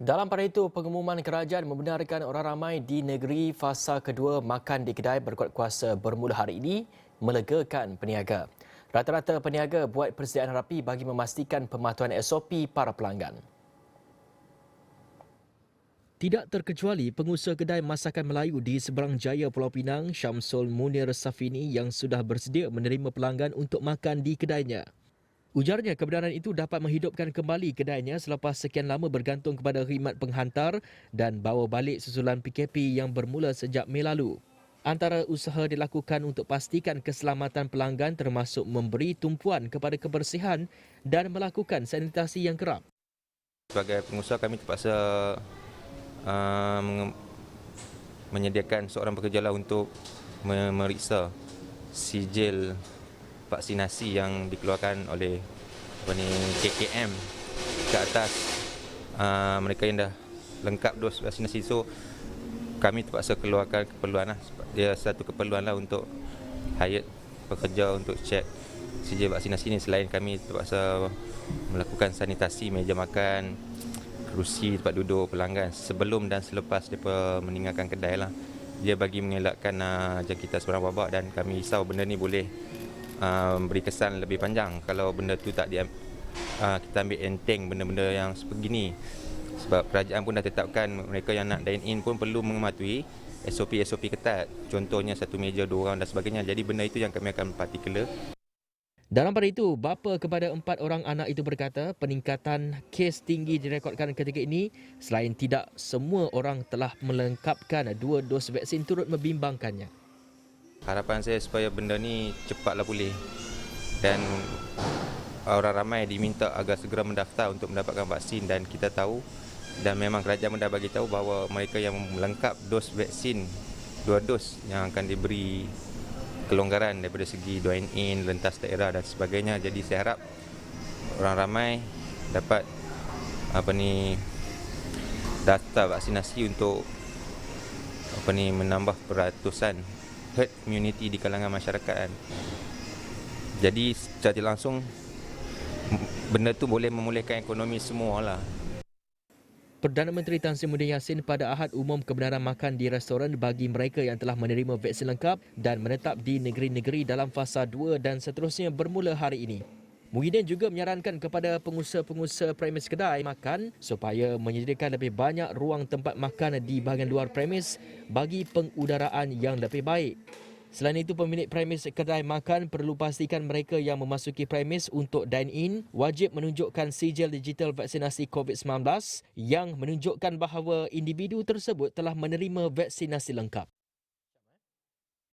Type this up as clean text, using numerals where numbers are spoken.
Dalam pada itu, pengumuman kerajaan membenarkan orang ramai di negeri fasa kedua makan di kedai berkuat kuasa bermula hari ini melegakan peniaga. Rata-rata peniaga buat persediaan rapi bagi memastikan pematuhan SOP para pelanggan. Tidak terkecuali pengusaha kedai masakan Melayu di seberang jaya Pulau Pinang, Syamsul Munir Safini yang sudah bersedia menerima pelanggan untuk makan di kedainya. Ujarnya kebenaran itu dapat menghidupkan kembali kedainya selepas sekian lama bergantung kepada khidmat penghantar dan bawa balik susulan PKP yang bermula sejak Mei lalu. Antara usaha dilakukan untuk pastikan keselamatan pelanggan termasuk memberi tumpuan kepada kebersihan dan melakukan sanitasi yang kerap. Sebagai pengusaha kami terpaksa uh, menyediakan seorang pekerja lah untuk memeriksa sijil vaksinasi yang dikeluarkan oleh KKM ke atas mereka yang dah lengkap dos vaksinasi. So kami terpaksa keluarkan keperluan lah. Dia satu keperluan lah untuk hire pekerja untuk cek sijil vaksinasi ni. Selain kami terpaksa melakukan sanitasi meja makan, kerusi, tempat duduk pelanggan sebelum dan selepas mereka meninggalkan kedai lah. Dia bagi mengelakkan jangkitan sebarang wabak, dan kami risau benda ni boleh beri kesan lebih panjang kalau benda tu tak kita ambil enteng benda-benda yang sebegini. Sebab kerajaan pun dah tetapkan mereka yang nak dine in pun perlu mematuhi SOP ketat. Contohnya satu meja 2 orang dan sebagainya. Jadi benda itu yang kami akan partikular. Dalam pada itu, bapa kepada 4 orang anak itu berkata peningkatan kes tinggi direkodkan ketika ini selain tidak semua orang telah melengkapkan 2 dos vaksin turut membimbangkannya. Harapan saya supaya benda ni cepatlah pulih dan orang ramai diminta agar segera mendaftar untuk mendapatkan vaksin. Dan kita tahu dan memang kerajaan pun dah bagi tahu bahawa mereka yang melengkap dos vaksin 2 dos yang akan diberi kelonggaran daripada segi dine in, rentas daerah dan sebagainya. Jadi saya harap orang ramai dapat daftar vaksinasi untuk menambah peratusan herd immunity di kalangan masyarakat. Jadi secara tidak langsung benda tu boleh memulihkan ekonomi semua lah. Perdana Menteri Tan Sri Muhyiddin Yassin pada Ahad umum kebenaran makan di restoran bagi mereka yang telah menerima vaksin lengkap dan menetap di negeri-negeri dalam fasa 2 dan seterusnya bermula hari ini. Muhyiddin juga menyarankan kepada pengusaha-pengusaha premis kedai makan supaya menyediakan lebih banyak ruang tempat makan di bahagian luar premis bagi pengudaraan yang lebih baik. Selain itu, pemilik premis kedai makan perlu pastikan mereka yang memasuki premis untuk dine-in wajib menunjukkan sijil digital vaksinasi COVID-19 yang menunjukkan bahawa individu tersebut telah menerima vaksinasi lengkap.